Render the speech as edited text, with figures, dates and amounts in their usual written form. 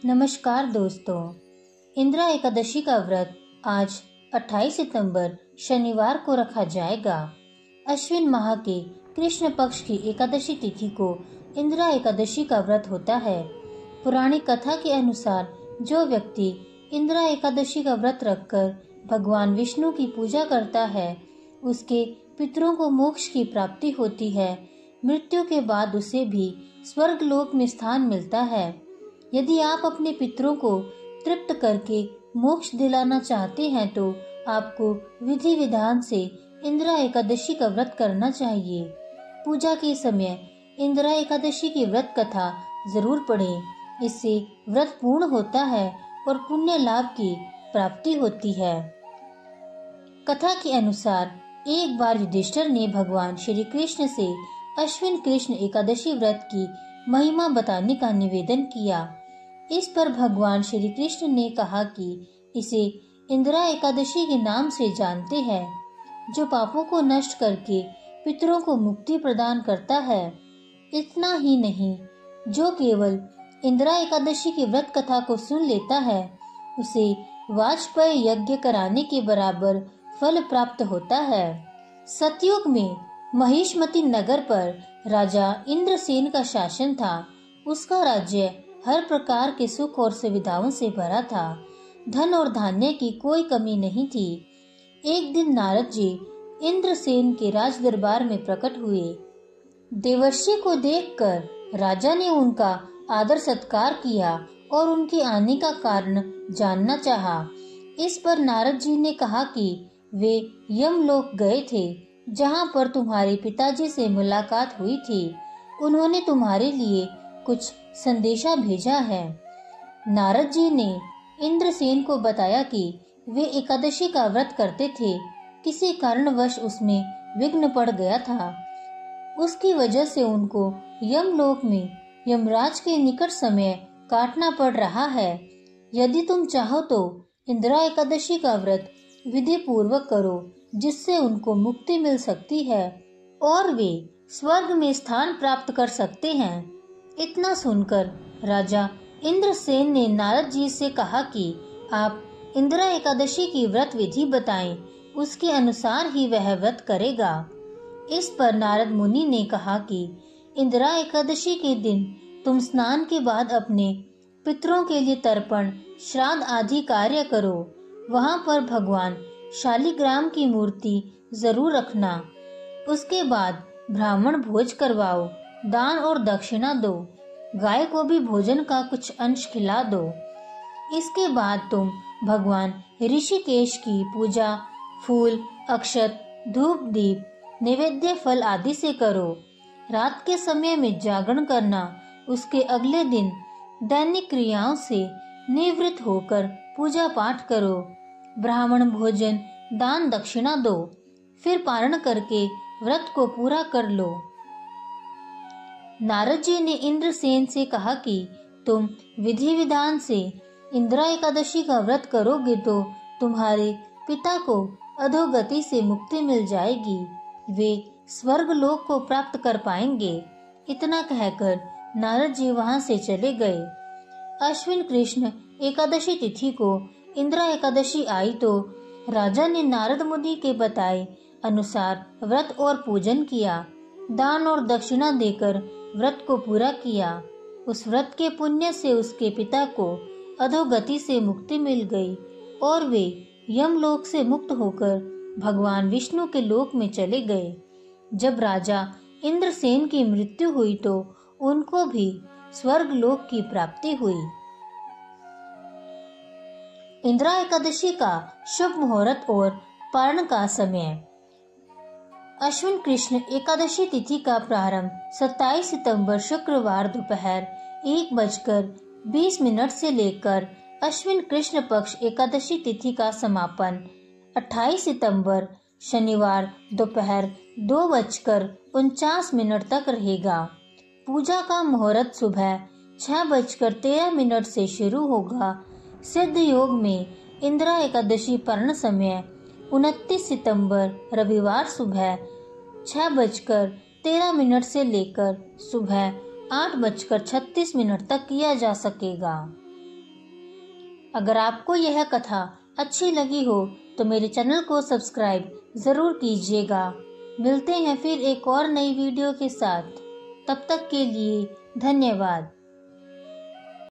नमस्कार दोस्तों। इंदिरा एकादशी का व्रत आज 28 सितंबर शनिवार को रखा जाएगा। अश्विन माह के कृष्ण पक्ष की एकादशी तिथि को इंदिरा एकादशी का व्रत होता है। पुरानी कथा के अनुसार जो व्यक्ति इंदिरा एकादशी का व्रत रखकर भगवान विष्णु की पूजा करता है, उसके पितरों को मोक्ष की प्राप्ति होती है। मृत्यु के बाद उसे भी स्वर्ग लोक में स्थान मिलता है। यदि आप अपने पितरों को तृप्त करके मोक्ष दिलाना चाहते हैं तो आपको विधि विधान से इंदिरा एकादशी का व्रत करना चाहिए। पूजा के समय इंदिरा एकादशी की व्रत कथा जरूर पढ़ें। इससे व्रत पूर्ण होता है और पुण्य लाभ की प्राप्ति होती है। कथा के अनुसार एक बार युधिष्ठिर ने भगवान श्री कृष्ण से अश्विन कृष्ण एकादशी व्रत की महिमा बताने का निवेदन किया। इस पर भगवान श्री कृष्ण ने कहा कि इसे इंदिरा एकादशी के नाम से जानते हैं, जो पापों को नष्ट करके पितरों को मुक्ति प्रदान करता है। इतना ही नहीं, जो केवल इंदिरा एकादशी की व्रत कथा को सुन लेता है, उसे वाजपेयी यज्ञ कराने के बराबर फल प्राप्त होता है। सतयुग में महिष्मती नगर पर राजा इंद्रसेन का शासन था। उसका राज्य हर प्रकार के सुख और सुविधाओं से भरा था। धन और धान्य की कोई कमी नहीं थी। एक दिन नारद जी इंद्रसेन के राज दरबार में प्रकट हुए। देवर्षि को देखकर राजा ने उनका आदर सत्कार किया और उनके आने का कारण जानना चाहा। इस पर नारद जी ने कहा कि वे यमलोक गए थे, जहां पर तुम्हारे पिताजी से मुलाकात हुई थी। उन्होंने तुम्हारे लिए कुछ संदेशा भेजा है। नारद जी ने इंद्रसेन को बताया कि वे एकादशी का व्रत करते थे। किसी कारणवश उसमें विघ्न पड़ गया था। उसकी वजह से उनको यमलोक में यमराज के निकट समय काटना पड़ रहा है। यदि तुम चाहो तो इंदिरा एकादशी का व्रत विधि पूर्वक करो, जिससे उनको मुक्ति मिल सकती है और वे स्वर्ग में स्थान प्राप्त कर सकते हैं। इतना सुनकर राजा इंद्रसेन ने नारद जी से कहा कि आप इंदिरा एकादशी की व्रत विधि बताएं, उसके अनुसार ही वह व्रत करेगा। इस पर नारद मुनि ने कहा कि इंदिरा एकादशी के दिन तुम स्नान के बाद अपने पितरों के लिए तर्पण, श्राद्ध आदि कार्य करो। वहां पर भगवान शालिग्राम की मूर्ति जरूर रखना। उसके बाद ब्राह्मण भोज करवाओ, दान और दक्षिणा दो। गाय को भी भोजन का कुछ अंश खिला दो। इसके बाद तुम भगवान ऋषिकेश की पूजा फूल, अक्षत, धूप, दीप, नैवेद्य, फल आदि से करो। रात के समय में जागरण करना। उसके अगले दिन दैनिक क्रियाओं से निवृत्त होकर पूजा पाठ करो। ब्राह्मण भोजन, दान, दक्षिणा दो। फिर पारण करके व्रत को पूरा कर लो। नारद जी ने इंद्रसेन से कहा कि तुम विधि विधान से इंदिरा एकादशी का व्रत करोगे तो तुम्हारे पिता को अधोगति से मुक्ति मिल जाएगी। वे स्वर्ग लोक को प्राप्त कर पाएंगे। इतना कहकर नारद जी वहां से चले गए। अश्विन कृष्ण एकादशी तिथि को इंदिरा एकादशी आई तो राजा ने नारद मुनि के बताए अनुसार व्रत और पूजन किया। दान और दक्षिणा देकर व्रत को पूरा किया। उस व्रत के पुण्य से उसके पिता को अधोगति से मुक्ति मिल गई और वे यमलोक से मुक्त होकर भगवान विष्णु के लोक में चले गए। जब राजा इंद्रसेन की मृत्यु हुई तो उनको भी स्वर्ग लोक की प्राप्ति हुई। इंदिरा एकादशी का शुभ मुहूर्त और पारण का समय। अश्विन कृष्ण एकादशी तिथि का प्रारंभ 27 सितंबर शुक्रवार दोपहर 1:20 से लेकर अश्विन कृष्ण पक्ष एकादशी तिथि का समापन 28 सितंबर शनिवार दोपहर 2:49 तक रहेगा। पूजा का मुहूर्त सुबह 6:13 से शुरू होगा। सिद्ध योग में इंदिरा एकादशी पारण समय 29 सितंबर रविवार सुबह 6:13 से लेकर सुबह 8:36 तक किया जा सकेगा। अगर आपको यह कथा अच्छी लगी हो तो मेरे चैनल को सब्सक्राइब ज़रूर कीजिएगा। मिलते हैं फिर एक और नई वीडियो के साथ। तब तक के लिए धन्यवाद।